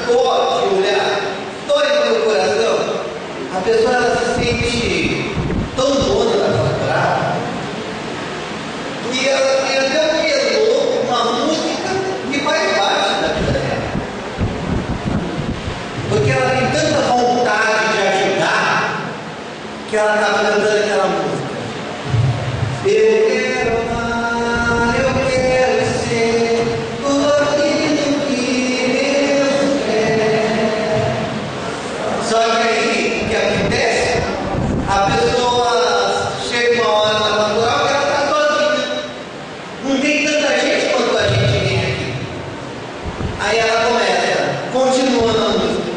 dó de olhar, dói no meu coração. A pessoa ela se sente tão dona da sua brava que ela tem até um melô, uma música que faz parte da vida dela. Porque ela tem tanta vontade de ajudar que ela acaba cantando aquela música. Eu quero amar, eu quero ser tudo aquilo que Deus quer. Só que aí, o que acontece? A pessoa chega uma hora na natural que ela está sozinha. Não tem tanta gente quanto a gente tem aqui. Aí ela começa, continua na música.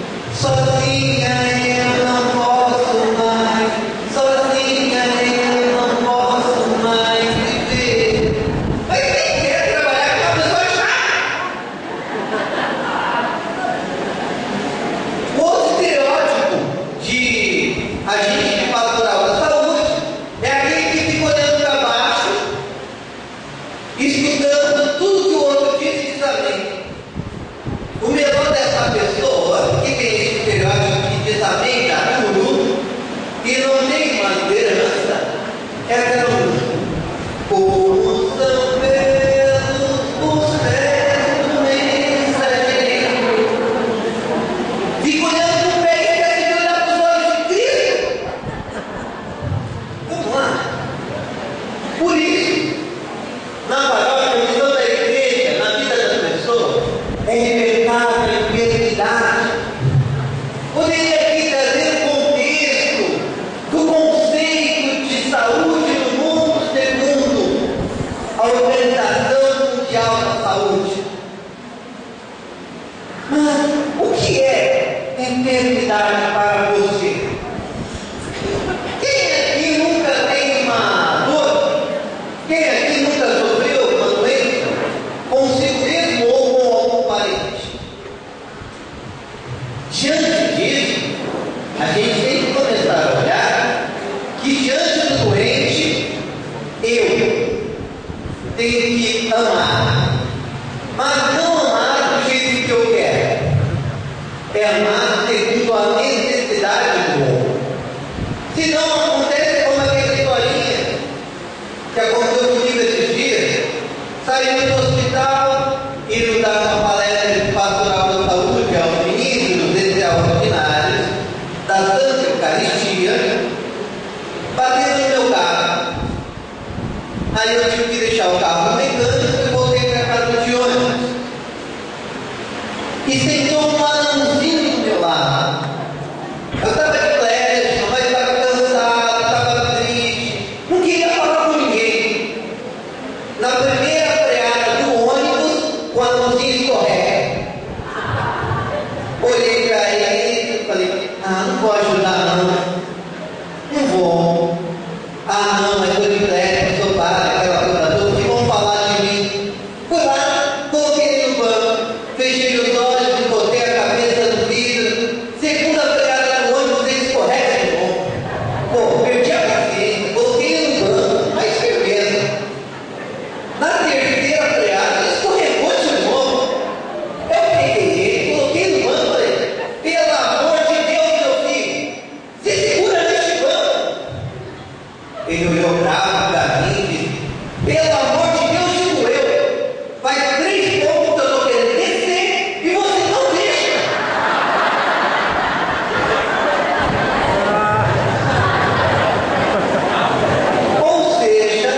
Sozinha eu não posso mais, sozinha eu não posso mais viver. Mas quem quer trabalhar com uma pessoa chata? O outro estereótipo de agente de pastoral da saúde é aquele que fica olhando para baixo, escutando tudo que o outro diz e diz amém. O melhor dessa pessoa, que tem esse estereótipo que diz amém, dá tudo, e não tem uma liderança, é aquela música. Como são belos os pés do mensageiro. Fica olhando para o pé e esquece de olhar para os olhos de Cristo. Vamos lá. Por isso, na palavra, a missão da igreja, na vida das pessoas, é libertar a enfermidade. Poderia aqui trazer o contexto do conceito de saúde no mundo segundo a Organização Mundial da Saúde. Mas o que é enfermidade para você? Quem aqui nunca tem uma dor? Quem aqui nunca sofreu uma doença consigo mesmo ou com algum parente? Diante disso, a gente tem que começar a olhar que diante do doente, eu tenho que amar. Mas não amar do jeito que eu quero. É amar segundo a necessidade do outro. Se não acontece como aquela historinha que aconteceu comigo esses dias, saindo do hospital, indo dar uma palestra de pastoral da saúde aos ministros extraordinários da Santa Eucaristia, batendo no meu carro. Aí eu tive que deixar o carro no mecânico e voltei para casa de ônibus. E sentou um anãozinho do meu lado. Eu estava de flecha, mas estava cansado, estava triste, não queria falar com ninguém. Na primeira freada do ônibus, o anãozinho escorrega. Olhei para ele e falei, não vou ajudar não. Não vou. Não, mas eu de flecha, sou padre, aquela coisa toda, que vão falar de mim. Fui lá, coloquei ele no banco, fechei os olhos e botei a cabeça no vidro. Segunda freada do ônibus, ele escorrega de novo. Pô, perdi a paciência, coloquei ele no banco, mais firmeza. Na terceira freada, ele escorregou de novo. Eu peguei ele, coloquei no banco e falei, pelo amor de Deus, meu filho, se segura neste banco. Ele olhou bravo para mim e disse, pelo amor de Deus, digo eu, faz 3 pontos que eu estou querendo descer e você não deixa. Ou seja,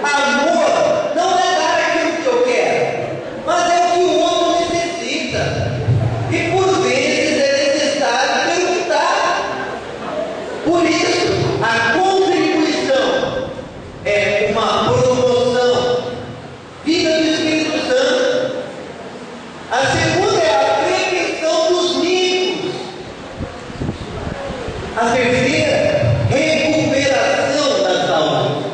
amor não é dar aquilo que eu quero, mas é o que o outro necessita. E por vezes é necessário perguntar. Por isso, a contribuição é uma promoção. Vida do Espírito Santo. A segunda é a prevenção dos micos. A terceira, recuperação da saúde.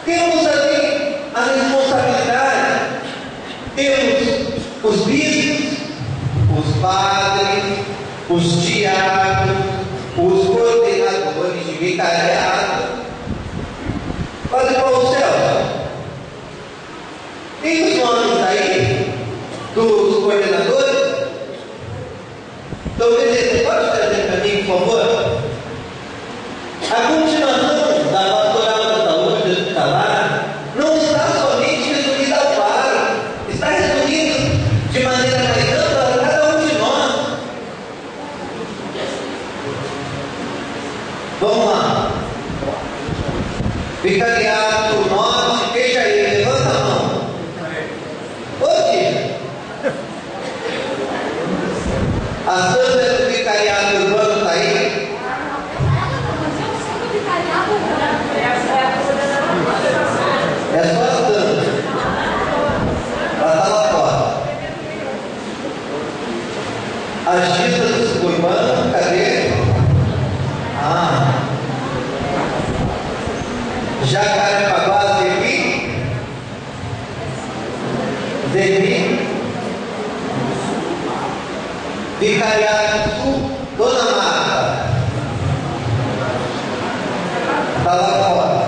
Temos ali a responsabilidade. Temos os bispos, os padres, os diáconos, os coordenadores de vicariado. Padre Paulo Celso, tem os nomes aí dos coordenadores? Então, beleza, pode trazer para mim, por favor? A continuação da pastoral da saúde do salário não está somente resumida ao paro, está resumida de maneira mais ampla a cada um de nós. Vamos lá. Vicariato do Norte, fecha aí, levanta a mão. Hoje, a Sandra do Vicariato Urbano está aí? É só a Sandra. Ela está lá fora. A Gita do Suburbano, cadê? Jacarepaguá, Zeni, Vicariato do Sul, Dona Marta, está lá fora.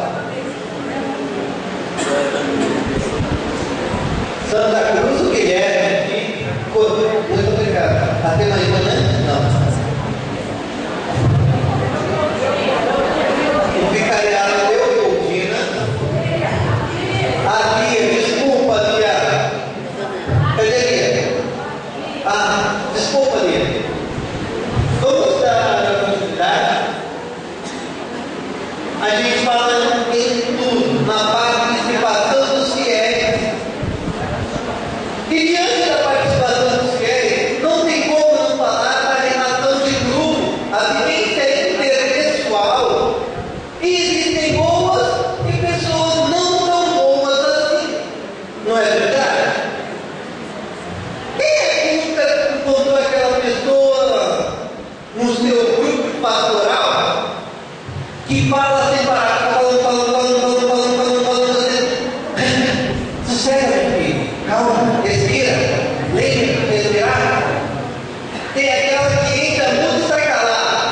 Santa Cruz, o Guilherme, aqui, muito obrigado. Até mais uma, né? Não. O Vicariato Leopoldina, a Lia, desculpa, Lia. Cadê Lia? Desculpa, Lia. Vamos dar continuidade. A gente fala em tudo, na participação dos fiéis. E diante da participação dos fiéis, não tem como não falar da relação de grupo, a vivência interpessoal. E existem boas e pessoas não tão boas assim. Não é verdade? Quem é que nunca encontrou aquela pessoa no seu grupo pastoral que fala sem parar, falando, sossega, meu filho, calma, respira, lembra, respirar. Tem aquela que entra muito e sai calada.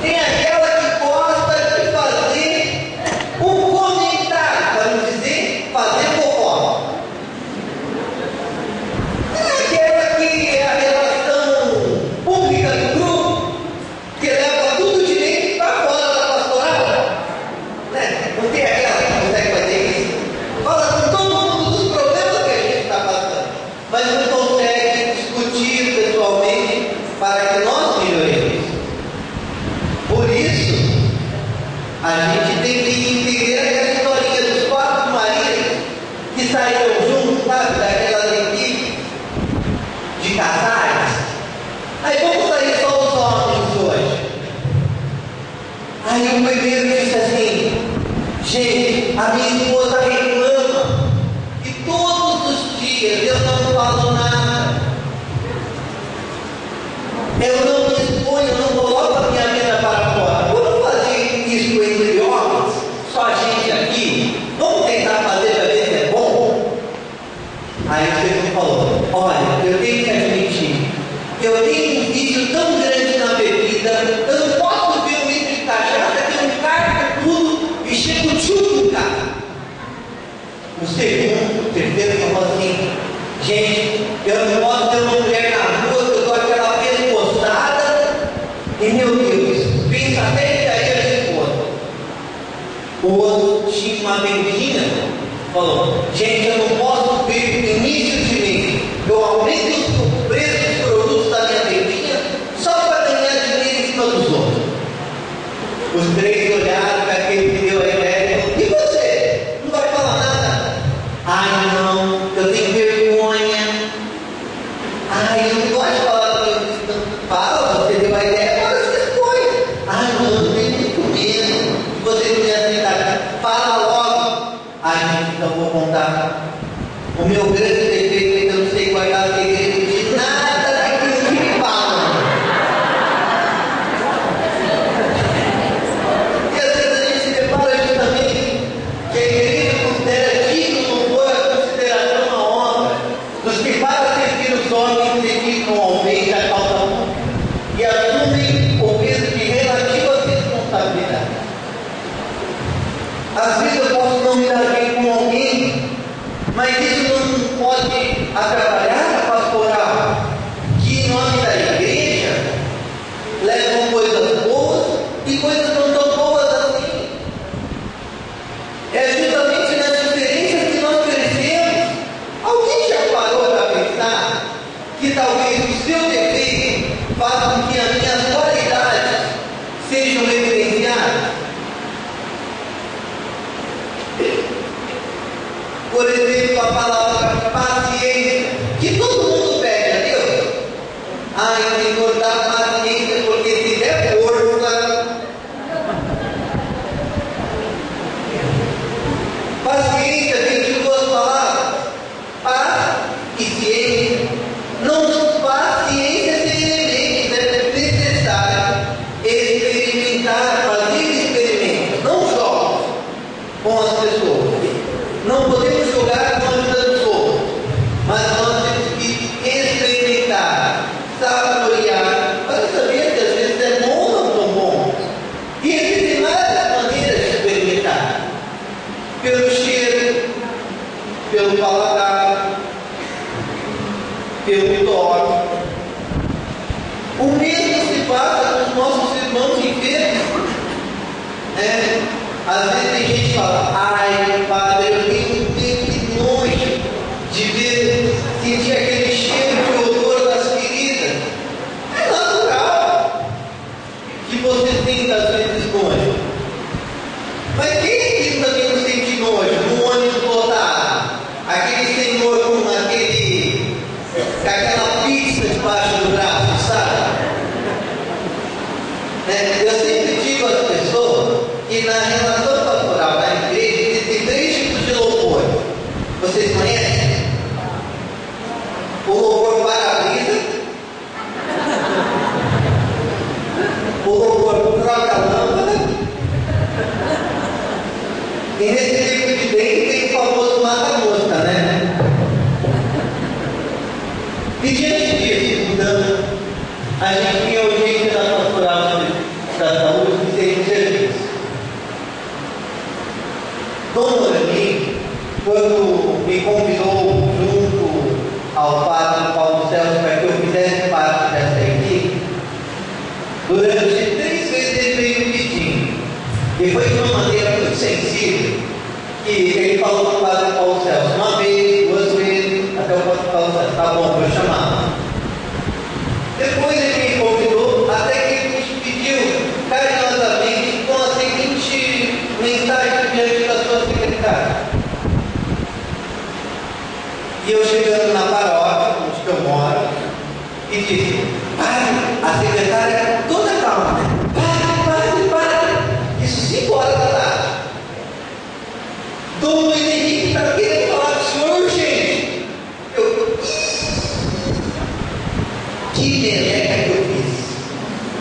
Tem aquela que gosta de fazer um comentário, para não dizer fazer fofó. Tem aquela que é a relação pública do grupo, que leva tudo de dentro para fora da pastoral. Né? Não tem aquela que consegue fazer isso? Fala com todo mundo dos problemas que a gente está passando, mas não consegue discutir pessoalmente para que nós melhoremos. Por isso, a gente tem que entender aquela historinha dos 4 maridos que saíram juntos, sabe, daquelas equipes de casais. Aí vamos sair só os homens hoje. Aí o primeiro disse assim: gente, a minha esposa reclama e todos os dias eu não falo nada. Eu não me exponho, eu não coloco a minha vida para fora. Vamos fazer isso entre homens, só a gente aqui. Vamos tentar fazer para ver se é bom. Aí o Senhor falou: olha, eu tenho que admitir, eu tenho um vício tão grande na bebida, eu não posso ver um litro de cachaça, que eu cargo tudo e chego chuto em casa. O segundo, o terceiro falou assim: gente, eu não posso ter uma mulher na rua, que eu dou aquela pescoçada, e meu Deus, pensa até que aí a esposa. O outro tinha uma bebidinha, falou: gente, eu não posso ver o início de mês, eu aumento o preço dos produtos da minha bebidinha só para ganhar dinheiro em cima dos outros. Os 3 olharam para aquele que deu a ideia e falou: e você? Não vai falar nada? Ai não, eu tenho vergonha. Ai, eu não gosto de falar com isso. Fala, você deu a ideia, agora você expõe. Ai não, eu tenho muito medo. Se você quiser aceitar, fala logo. Ai gente, então vou contar. O meu grande defeito é que eu não sei guardar segredo de nada daquilo que me falam. E às vezes a gente se depara justamente que a igreja considera digno louvor a consideração a honra dos que para servir os homens dedicam ao bem da causa pública e assumem o peso de relativas responsabilidades. Às vezes eu posso não me dar bem com alguém, mas isso não pode atrapalhar a pastoral, talvez o seu defeito faça com que as minhas qualidades sejam evidenciadas. Por exemplo, a palavra paciência, que todo mundo pede a Deus. Ai, Senhor, dá paciência, porque se der força. Paciência vem de duas palavras: paz e ciência. Não paciência seriamente, é necessário experimentar, fazer experimentos, não jogos com as pessoas. Não podemos jogar com a vida dos outros, mas nós temos que experimentar, saborear, para saber que às vezes é bom ou não tão bom. E existem várias maneiras de experimentar: pelo cheiro, pelo paladar, pelo toque. O mesmo se passa com os nossos irmãos enfermos. Às vezes tem gente que fala: ai, padre, eu tenho que nojo de ver, sentir aquele cheiro de odor das feridas. É natural que você sinta às vezes nojo. Mas quem aqui também não sente nojo num ônibus lotado? Aquele senhor com aquela pizza debaixo do braço, sabe? Eu sempre digo às pessoas que na relação pastoral da igreja existem 3 tipos de louvor. Vocês conhecem? O louvor para-brisa, o louvor troca-lâmpada, e nesse tipo de dentro tem o famoso mata-mosca, né? E diante disso, então, a gente tem a urgência da pastoral da saúde de ser um serviço. Dom Morani, quando me convidou junto ao padre Paulo Celso para que eu fizesse parte dessa equipe, durante 3 vezes ele veio me pedindo, e foi de uma maneira muito sensível, que ele falou para o padre Paulo Celso 1 vez, 2 vezes, até o padre Paulo Celso: tá bom, vou chamar. Depois ele me convidou, até que ele me pediu carinhosamente com a seguinte mensagem diante da sua secretária. E eu chegando na paróquia, onde eu moro, e disse: padre, a secretária era toda calma, né? Padre, isso 5 horas da tarde. Dom Luiz Henrique está querendo falar com o senhor urgente. Que meleca que eu fiz.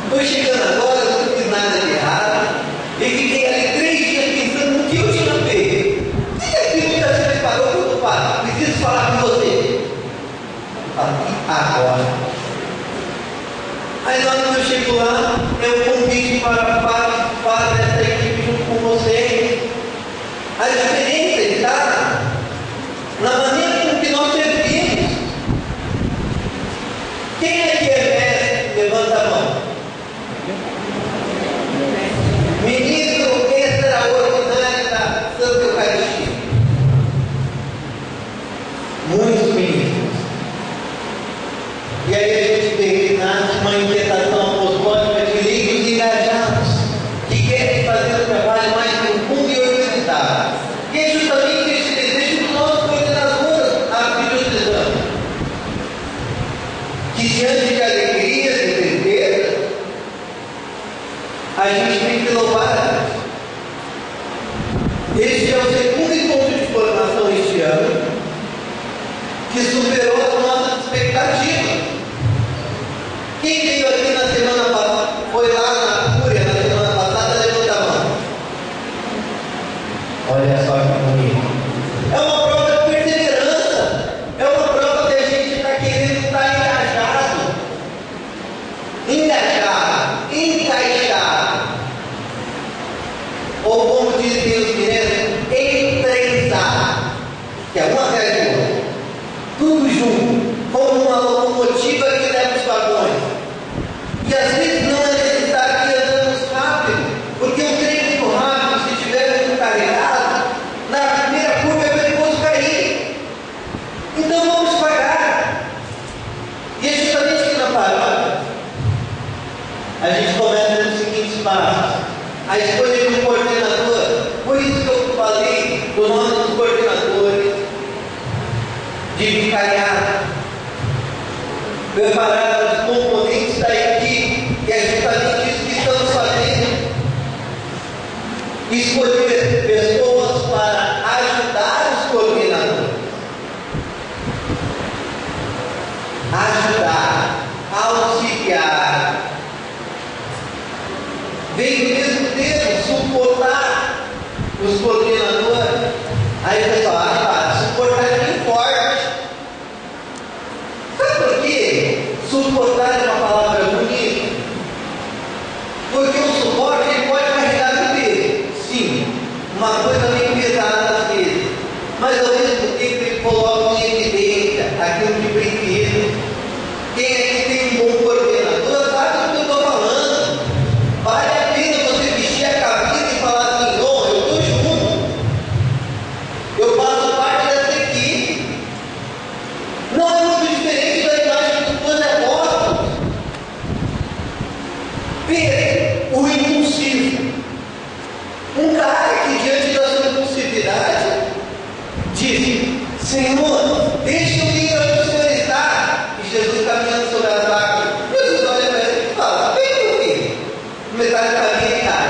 Estou chegando agora, não fiz nada de errado, e fiquei ali 3 dias pensando no que eu tinha feito. E aqui muitas vezes parou que eu falo: preciso falar com você. Eu falo: agora. Aí na hora que eu chego lá, eu convido para participar dessa equipe junto com vocês. A diferença está na maneira com que nós servimos. Quem aqui é mestre? Levanta a mão. Ministro extraordinário da Santa Eucaristia. Muitos ministros. E aí a gente tem que nasce uma inquietação apostólica de leigos engajados, que querem fazer o trabalho mais profundo e organizado. E é justamente esse desejo do nosso coordenador, arquidiocesano, que diante de alegrias e tristezas, a gente tem que louvar a Deus. Este é o segundo encontro de formação este ano, que superou as nossas expectativas. Quem veio aqui na semana passada, foi lá na Cúria na semana passada, levanta a mão. Olha só que bonito. É uma prova de perseverança. É uma prova que a gente está querendo estar engajado, encaixado. Ou como dizem os mineiros, entrenzado. Que é uma atrás do outro. Tudo junto, como uma a gente começa nos seguintes passos: a escolha de um coordenador. Por isso que eu falei do nome dos coordenadores, de vicariado, preparar os componentes da equipe, que é justamente isso que estamos fazendo. Escolher pessoas para ajudar os coordenadores, ajudar, auxiliar. Vem do mesmo termo, suportar os coordenadores. Aí o pessoal, suportar é bem forte. Sabe por quê? Suportar é uma palavra bonita. Porque o suporte ele pode carregar o peso. Sim, uma coisa bem pesada às vezes. Mas ao mesmo tempo ele coloca em evidência aquilo que precisa. Quem aqui tem um bom coordenador sabe do que eu estou falando. Vale a pena você vestir a camisa e falar assim: oh, eu estou junto. Eu faço parte dessa equipe. Não é muito diferente da imagem dos dois apóstolos. Pedro, o impulsivo. Um cara que diante da sua impulsividade disse: Senhor, deixa eu ir onde o Senhor está. E Jesus caminhando sobre as águas. Jesus olha para ele e fala: vem meu filho. Metade do caminho ele cai.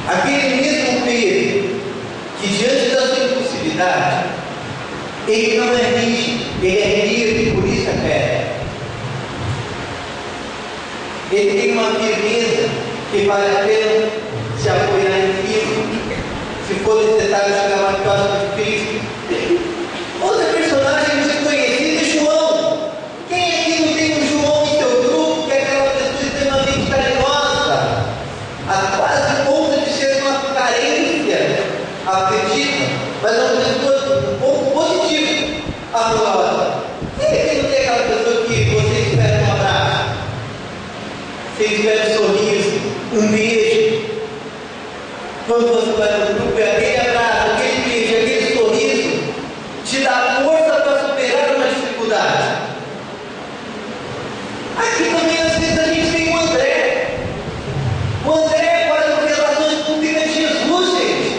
Aquele mesmo Pedro que diante da sua impulsividade, ele não é rígido, ele é livre, por isso é fé. Ele tem uma firmeza que vale a pena se apoiar em Cristo. Se for necessário chegar mais próximo de Cristo. Outra personagem muito conhecida é João. Quem aqui não tem um João em seu grupo, que é aquela pessoa extremamente carinhosa, a quase ponto de ser uma carência afetiva, mas é uma pessoa um pouco positiva, amorosa. Quem aqui não tem aquela pessoa que você espera um abraço, você espera um sorriso, um beijo? Quando você vai no grupo, é aquele abraço, aquele beijo, aquele sorriso, te dá força para superar uma dificuldade. Aqui também às vezes a gente tem o André. O André faz uma relação pública de Jesus, gente.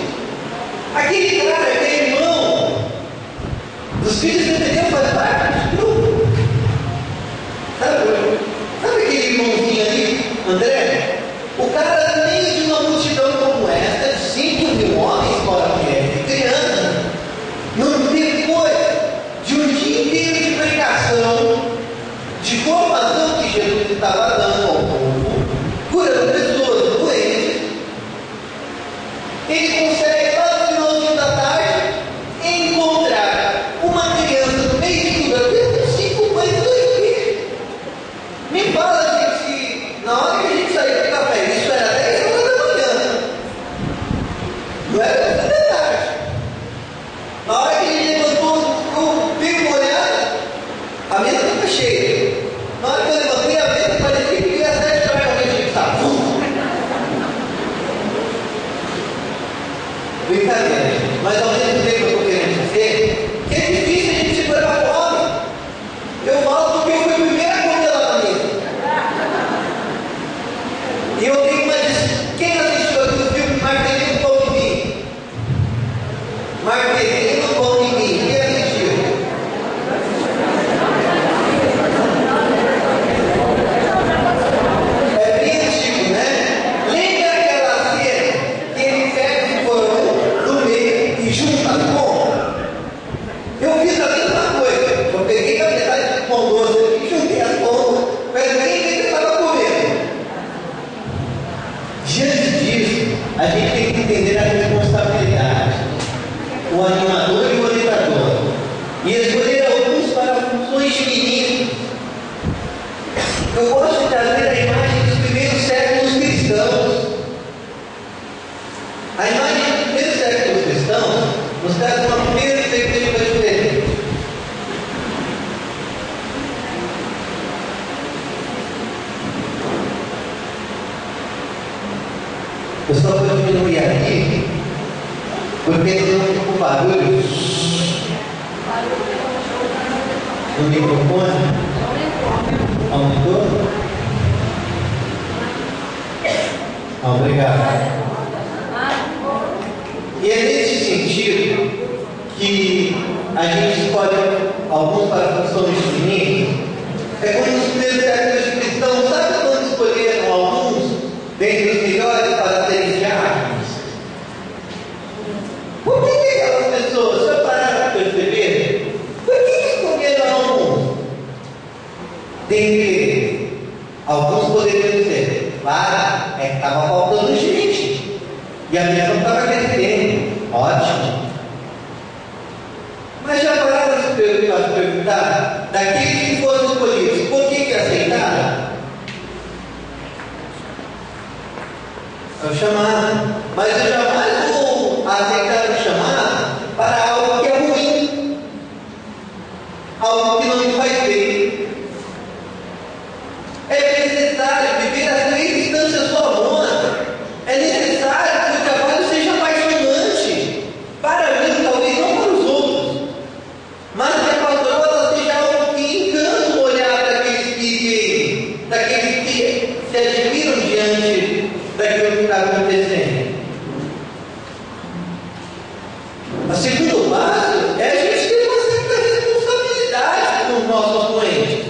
Aquele cara, aquele irmão dos filhos de Deus faz parte do grupo. Sabe aquele irmãozinho ali, André? O cara, no meio de uma multidão como essa, de 5.000 homens, fora mulheres e crianças, depois de um dia inteiro de pregação, de formação que Jesus estava dando ao povo, curando pessoas doentes, ele consegue, lá no finalzinho da tarde, encontrar uma criança no meio de tudo aquilo com 5 pães e 2 peixes. Me fala, gente, se na hora que a gente sair do café, isso era 10 horas da manhã, não era 2 da tarde. Na hora que a gente levantou o bico olhado, a mesa estava cheia. Na hora que eu levantei a mesa, parecia que ia 7 horas da manhã, estava. Brincadeira, mas ao mesmo tempo eu estou querendo dizer que é difícil a gente segurar a fome. Eu falo porque eu fui o primeiro a comer lá na mesa. E eu tenho uma dica. Quem assistiu aqui o filme Margarida Pão de Mim? Margarida Pão de Mim. Quem assistiu? É bem antigo, né? Lembra aquela cena que ele pega o porão do meio e junta com? Eu fiz a mesma coisa. Eu peguei a metade do pão doce e juntei as pontas, mas ninguém que estava comendo. Diante disso, a gente tem que entender a responsabilidade, o animador e o orientador, e escolher alguns para funções de ministros. Eu gosto de trazer a imagem dos primeiros séculos cristãos. A imagem dos primeiros séculos cristãos nos traz uma primeira perspectiva diferente. Eu só vou diminuir aqui, porque senão fica um barulho no microfone. Aumentou? Obrigado. E é nesse sentido que a gente escolhe alguns para a função de instrumentos. É como os primeiros séculos cristãos, sabe quando escolheram alguns dentre os melhores para serem diáconos? Por que aquelas pessoas, se eu parar para perceber, por que escolheram alguns? Dentre eles, alguns poderiam ser, claro, é que estava faltando gente, e a missão estava crescendo, ótimo. Mas já pararam de se perguntar, daqueles que foram escolhidos, por que aceitaram? É o chamado. Mas eu jamais vou aceitar o chamado para algo que é ruim, algo que não me faz bem. É necessário viver as três instâncias do amor. É necessário que o trabalho seja apaixonante para mim, talvez não para os outros, mas que a pastoral ela seja algo que encanta o olhar daqueles que se admiram diante daquilo que está acontecendo. O segundo passo é a gente ter uma certa responsabilidade com os nossos doentes.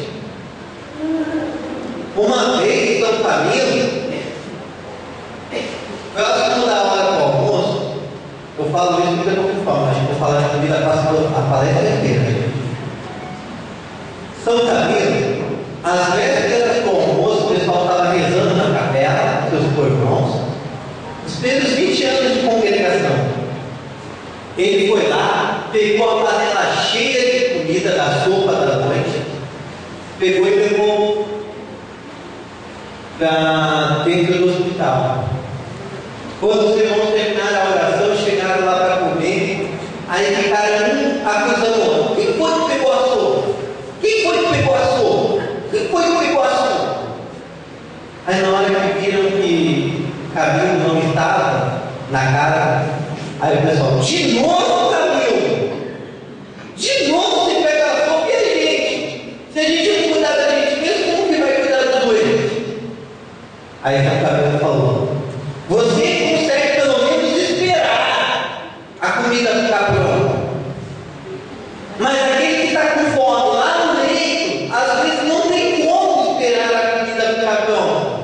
Uma vez, São Camilo, próximo da hora do almoço, eu falo isso porque eu estou com fome, mas vou falar de comida a palestra inteira. São Camilo, às vésperas do almoço, o pessoal estava rezando na capela, seus corpões, os primeiros 20 anos de congregação. Ele foi lá, pegou a panela cheia de comida da sopa da noite, pegou e levou para dentro do hospital. Quando os irmãos terminaram a oração, chegaram lá para comer, aí ficaram um acusando o outro. Quem foi que pegou a sopa? Quem foi que pegou a sopa? Quem foi que pegou a sopa? Aí na hora que viram que Camilo não estava na casa, aí o pessoal, de novo Camilo? De novo você pega a sopa e a gente? Se a gente não cuidar da gente mesmo, como que vai cuidar dos doentes? Aí São Camilo falou, você consegue pelo menos esperar a comida ficar pronta. Mas aquele que está com fome lá no leito, às vezes não tem como esperar a comida ficar pronta.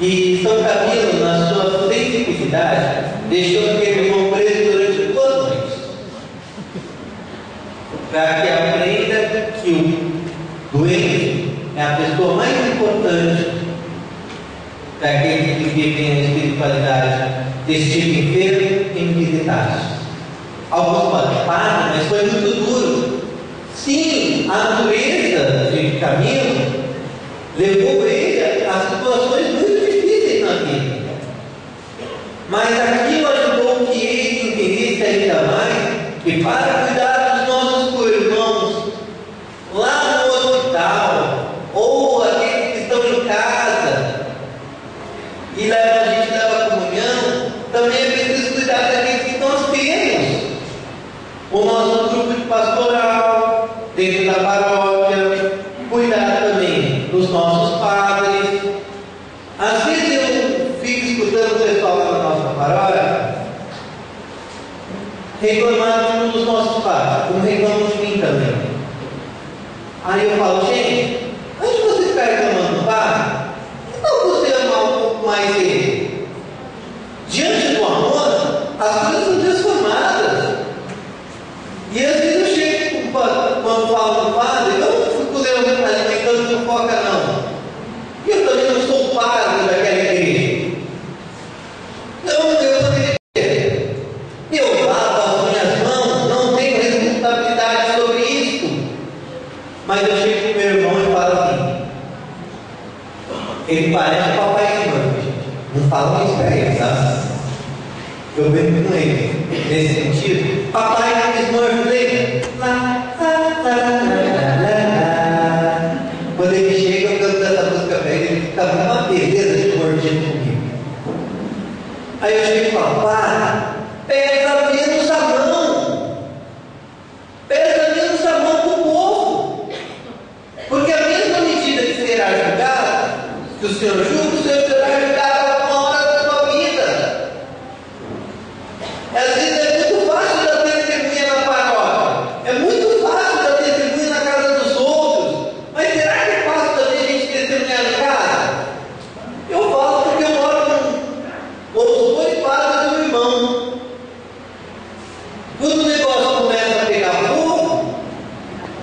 E São Camilo, na sua sensibilidade, deixou aquele irmão preso durante 2 noites, para que aprenda que o doente é a pessoa mais importante para aqueles que vivem a espiritualidade desse tipo enfermo em visitar. Alguns podem falar, mas foi muito duro. Sim, a natureza de Camilo levou ele a situações muito difíceis na vida. Mas aquilo ajudou que ele entendesse ainda mais que para cuidar dos nossos irmãos lá no hospital, ou aqueles que estão em casa e a gente leva a comunhão, também é preciso cuidar daqueles que nós temos. O nosso grupo de pastoral, dentro da paróquia, cuidar também dos nossos padres. Às vezes eu fico escutando o pessoal lá na nossa paróquia reclamar de um dos nossos padres, como reclamam de mim também. Aí eu falo, gente, antes de você ficar reclamando do padre, então você amar um pouco mais ele. Diante do amor, as coisas são transformadas. E às vezes eu chego, quando falo do padre, eu não fico alimentando fofoca não. E eu também não sou padre daquela igreja. Então eu poderia dizer, eu lavo as minhas mãos, não tenho responsabilidade sobre isso. Mas eu chego com meu irmão e falo assim, ele parece o papai Smurf, gente. Não fala isso para ele, tá? Eu brinco com ele. Nesse sentido, papai Smurf, lembra? Quando ele chega, eu canto essa música para ele, ele fica uma beleza de mordendo comigo. Aí eu chego e falo, pega menos a mão. Pega menos a mão, Senhor julga, o Senhor terá julgado alguma hora da sua vida. Às vezes é muito fácil dar testemunha na paróquia, é muito fácil dar testemunha na casa dos outros, mas será que é fácil também a gente testemunhar em casa? Eu falo porque eu moro com os 2 padres do irmão. Quando o negócio começa a pegar fogo,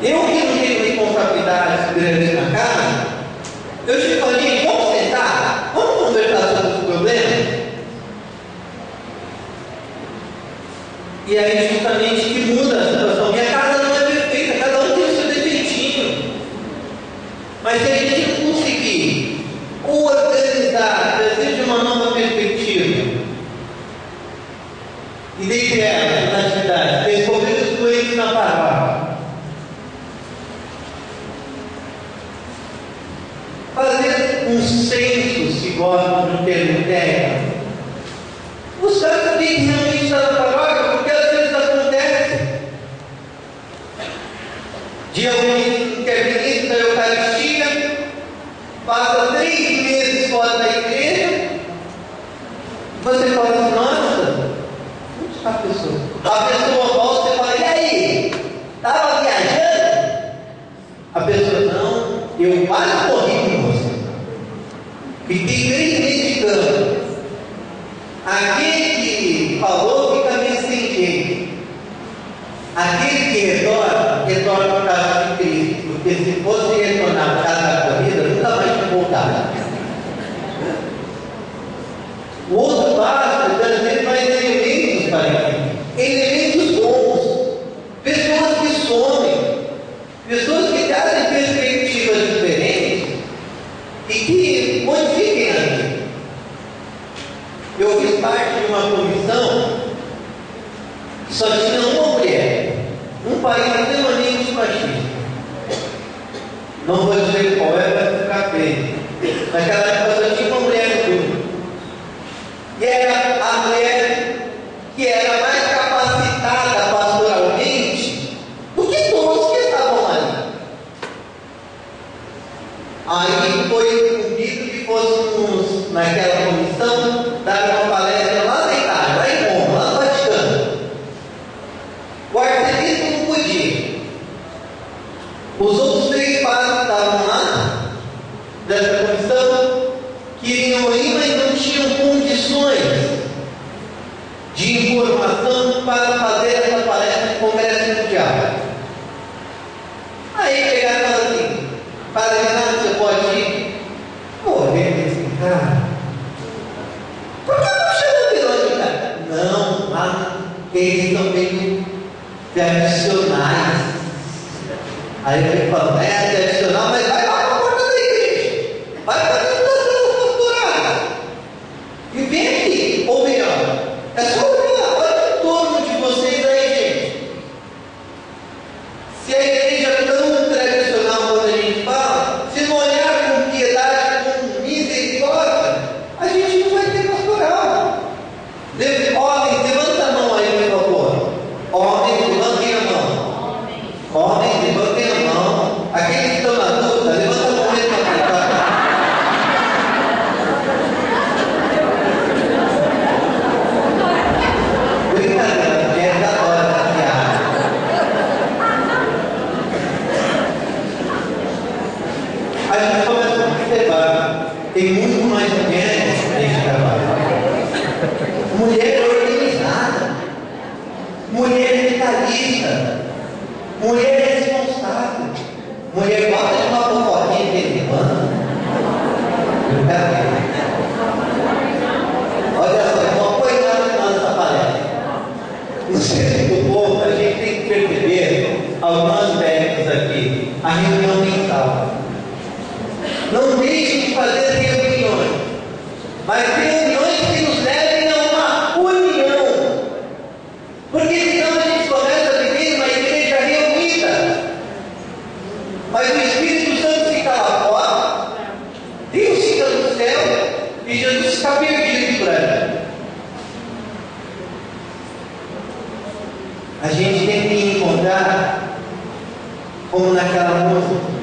eu que não tenho responsabilidades grandes na casa, eu te falo, gente, vamos sentar, vamos conversar sobre os problemas. E aí justamente que muda a situação. Minha casa não é perfeita, cada um tem o seu defeitinho. Mas se a gente não conseguir organizar, trazer de uma nova perspectiva, e dentre elas, na atividade, descobrir os doentes na palavra, fazer um censo, se gostam de um termo técnico, buscar saber quem realmente está na paróquia, porque às vezes acontece de alguém que é ministro da Eucaristia, passa 3 meses fora da igreja, você fala assim, nossa, onde está a pessoa? A pessoa volta e fala, e aí? Estava viajando? A pessoa, não, eu quase morri com você. Fiquei 3 meses de cama. Aquele que falou fica meio sem jeito. Aquele que retorna por causa de Cristo. Porque se fosse retornar por causa da corrida, nunca mais tinha voltado. O outro passo está trazendo mais elementos para aqui. Elementos bons. Pessoas que somem. Pessoas que trazem perspectivas diferentes e que modifiquem a vida. Eu fiz parte de uma comissão que só tinha uma mulher, um país extremamente machista. Não vou dizer qual é para ficar feio. Naquela época só tinha uma mulher no grupo. E era a mulher que era mais capacitada pastoralmente do que todos que estavam ali. Aí foi incumbido que fôssemos naquela comissão dar uma palestra lá na Itália, lá em Roma, lá no Vaticano. O arcebispo não podia. Os outros 3 padres que estavam lá, dessa comissão, queriam ir, mas não tinham condições de informação para fazer essa palestra no Congresso Mundial. Aí pegaram e falaram assim, Padre Renato, você pode ir? Pô, ele disse, cara, por que não chama de nós de cá? Não, mas eles são meio tradicionais. Aí ele falou, tradicional, mas vai lá para a porta da igreja, vai para dentro das salas pastorais e vem aqui, ou melhor, é só olhar, olha em torno de vocês aí, gente. Se a igreja é tão tradicional quando a gente fala, se não olhar com piedade, com misericórdia, a gente não vai ter pastoral. Homens, levanta a mão aí, por favor. Homens, levantem a mão. Homens, levantem a mão. Aqueles que estão na dúvida, levanta a mão mesmo para cantar. Brincadeira, mulher adora essa piada. A gente começa a observar, tem muito mais mulheres nesse trabalho. Mulher organizada, mulher detalhista, mulher responsável, mulher gosta de uma fofoquinha de semana. Olha só, eu vou apoiar nessa palestra. No centro do povo, a gente tem que perceber alguns aspectos aqui. A reunião mensal. Não deixe de fazer reuniões, mas reuniões que nos levem a uma união. Porque senão a gente começa a viver uma igreja reunida, mas o Espírito Santo fica lá fora, Deus fica no céu e Jesus está perdido por aí. A gente tem que encontrar, como naquela música.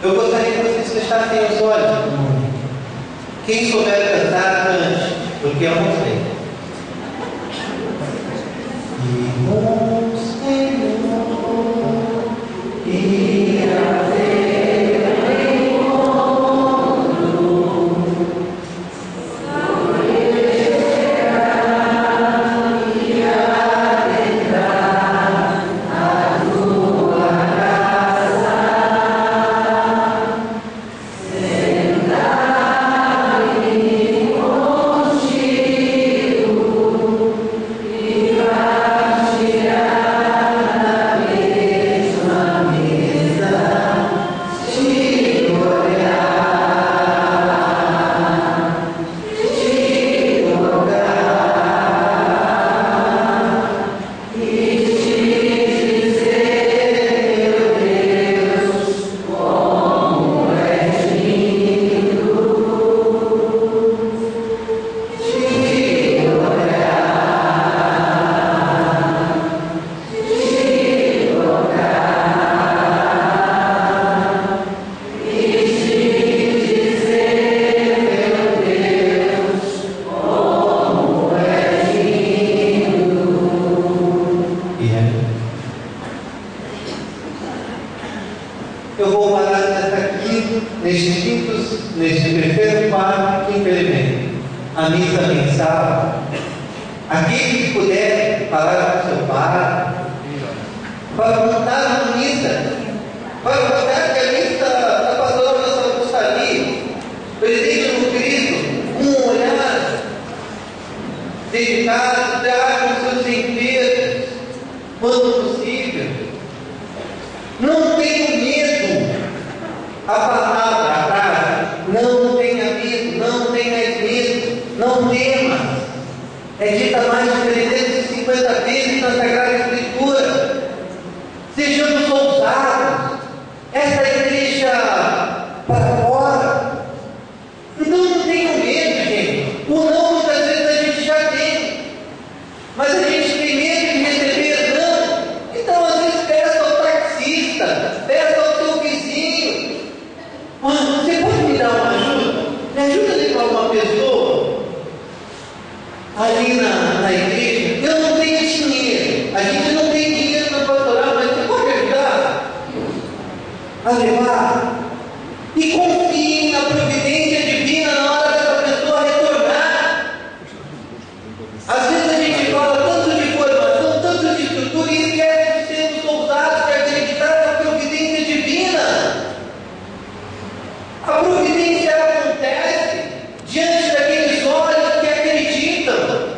Eu gostaria que vocês fechassem os olhos. Quem souber cantar, cante, porque eu não sei. E bom Senhor, e a eu vou parar neste terceiro quadro, quinto elemento, a missa mensal. Aquele que puder falar com seu pai, para montar uma missa, para mostrar que a missa da pastoral da Santa Rosalia, presente no Cristo, um olhar dedicado, traga os seus temperos, quando possível. Não tenha medo. A palavra, a frase, não tenha medo, não tenha medo, não temas. É dita mais de 350 vezes na Sagrada Escritura. Sejamos ousados. Essa igreja para fora. Então não tenham medo, gente. O não muitas vezes a gente já tem. Mas a gente tem medo de receber não. Então às vezes peça ao taxista, peça ao seu vizinho. Você pode me dar uma ajuda? Me ajuda a levar uma pessoa ali na igreja? Eu não tenho dinheiro. A gente não tem dinheiro na pastoral, mas você pode ajudar a levar? E confie na providência divina na hora dessa pessoa retornar. Às vezes a gente fala tanto de formação, tanto de estrutura e esquece de sermos ousados, de acreditar na providência divina. A providência acontece diante daqueles olhos que acreditam.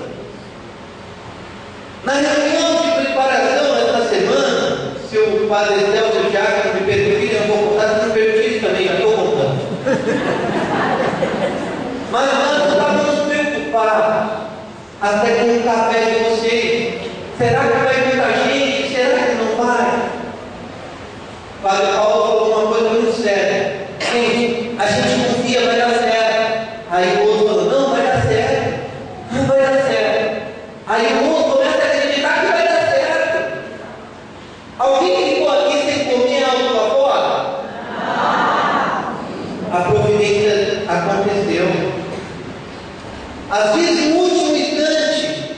Na reunião de preparação esta semana, se o Padre Celso e o Diácono me permitirem, eu vou contar, se não permitirem também, já estou contando. Mas nós estávamos preocupados, até com o café de vocês. Será que vai muita gente? Será que não vai? O Padre Paulo falou uma coisa muito séria. Gente, a gente confia, vai dar certo. Aí o outro falou, não, vai dar certo. Não vai dar certo. Aí o outro começa a acreditar que vai dar certo. Alguém ficou aqui sem comer algo lá fora? A providência aconteceu. Às vezes, no último instante,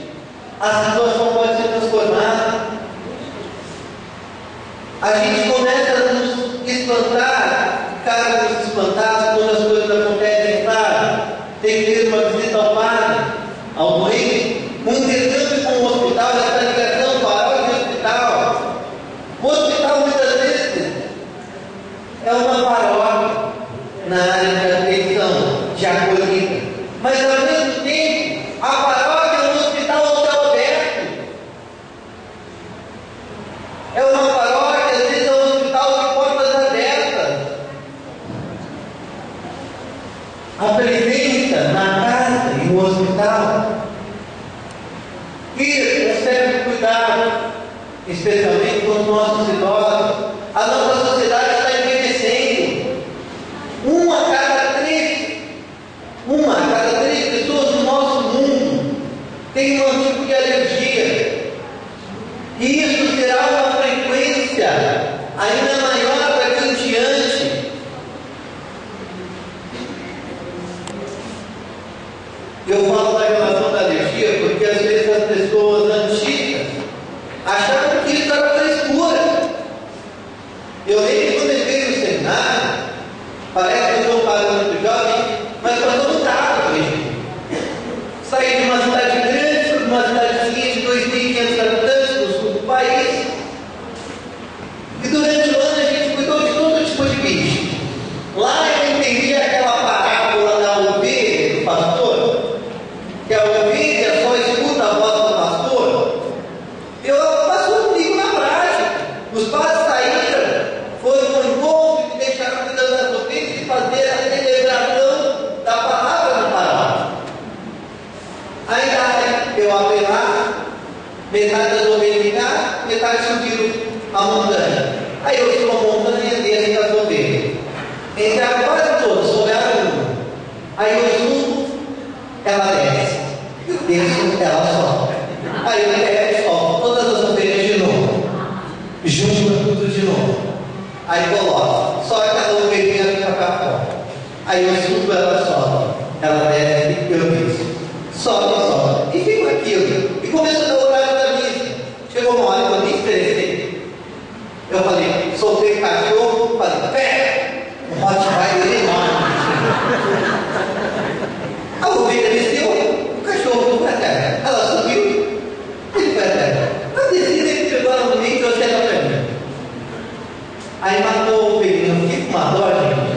a situação pode ser transformada. A gente começa a nos espantar, cara, nos espantar quando as coisas acontecem, claro. Tem que ter uma visita ao padre, ao doente, um intercâmbio com o hospital, essa ligação paróquia e hospital. O hospital muitas vezes é uma paróquia na área de atenção, de acolhida. Mas ao mesmo tempo, a paróquia é um hospital ao céu aberto. É uma paróquia, às vezes é um hospital de portas abertas. A presença na casa e no hospital. E recebe cuidado, especialmente com os nossos idosos. A nossa sociedade está envelhecendo. Uma a cada três pessoas no nosso mundo tem um tipo de alergia. E isso será uma frequência ainda maior daqui em diante. achavam que isso era frescura. Eu lembro quando ele veio no seminário, parece que eu sou um padre muito jovem, mas quando eu estava, saí de uma cidade grande, fui para uma cidadezinha de 2.500 habitantes no sul do país, e durante o ano a gente cuidou de todo tipo de bicho. Lá eu entendi aquela parábola da ovelha do pastor, que a ovelha só escuta a voz do pastor. Eu passou comigo na prática. Os padres saíram, foram no encontro e deixaram cuidando das ovelhas e fazer a celebração da palavra no paróquia. Aí eu abri lá, metade das ovelhas ligaram, metade subiram a montanha. Aí eu subo a montanha e desço das ovelhas. Entraram quase todos, sobraram uma. Aí eu subo, ela desce. Eu desço, ela sobe. Aí eu pego, solto todas as ovelhas de novo. Junta tudo de novo. Aí coloco. Só aquela ovelhinha fica para fora. Aí eu subo, ela sobe. Ela desce, eu desço. Sobe, sobe. E fico aquilo. E começou a dar o horário da missa. Chegou uma hora que eu me estressei. Eu falei, soltei o cachorro, falei, pé! O Rottweiler enorme. A ovelha desceu, o cachorro foi para terra. Ela subiu, ele foi a terra. Na descida ele pegou ela no meio e trouxe ela para mim. Aí matou o ovelhinho, eu fiquei com uma dó, gente.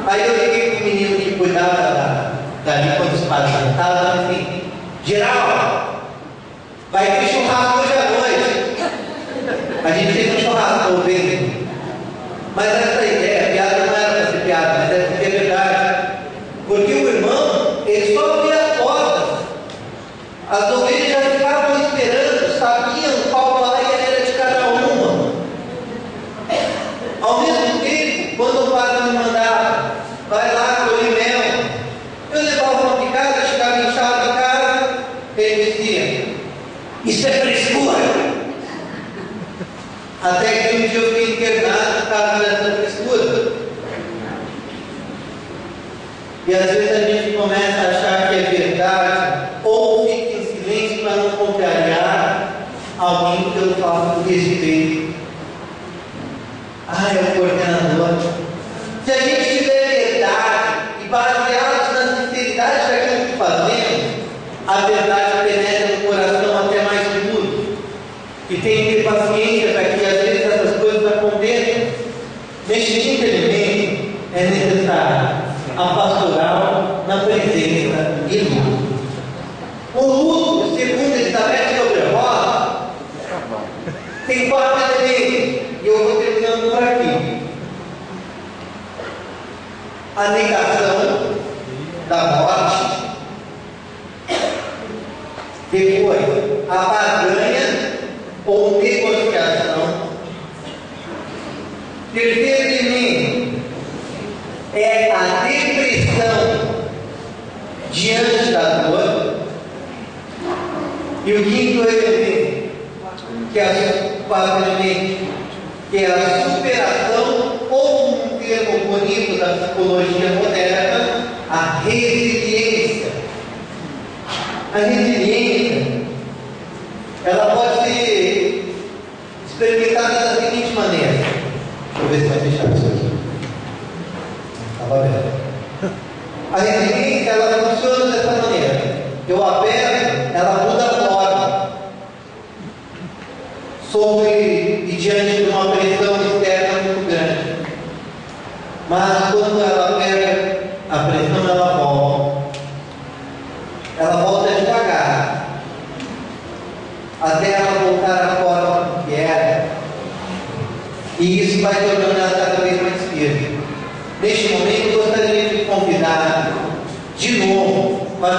Aí eu liguei para o menino que cuidava dali quando os padres cantavam, assim, geral, vai ter churrasco hoje à noite. A gente fez um churrasco com ovelha. Mas essa ideia, a piada não era para ser piada, mas é porque é verdade. Porque o irmão, ele só abria as portas. As ovelhas já ficavam esperando, sabiam qual vaia era de cada uma. Ao mesmo tempo, quando o padre me mandava, vai lá, colhe mel, eu levava uma picada, chegava inchado em casa, ele dizia, isso é frescura. Até que um dia eu fiquei internado por causa dessa frescura. E às vezes a gente começa a achar que é verdade, ou fica em silêncio para não contrariar alguém que eu falo com respeito. Ah, é o coordenador. Se a gente tiver verdade e baseados na sinceridade daquilo que fazemos, a verdade penetra no coração até mais puro. E tem que ter paciência para que às vezes essas coisas aconteçam. Neste quinto elemento é necessário a pastoral na presença de luto. O luto, segundo Elizabeth Dobrevoz, tem 4 elementos. E eu vou terminando por aqui. A negação da morte. Depois, a barganha ou negociação. Terceiro elemento é a depressão diante da dor. E o quinto elemento, que é o quarto elemento, que é a superação, ou um termo bonito da psicologia moderna, a resiliência. A resiliência, ela pode ser experimentada da seguinte maneira. Deixa eu ver se vai fechar isso aqui. Estava vendo. A resiliência, ela funciona dessa maneira. Eu aperto, ela muda a forma. Sobre e diante de uma pressão externa muito grande. Mas quando ela pega a pressão, ela volta. Ela volta devagar. Até ela voltar à forma que era. E isso vai tornando ela cada vez mais firme. Neste momento, eu gostaria de convidar de novo para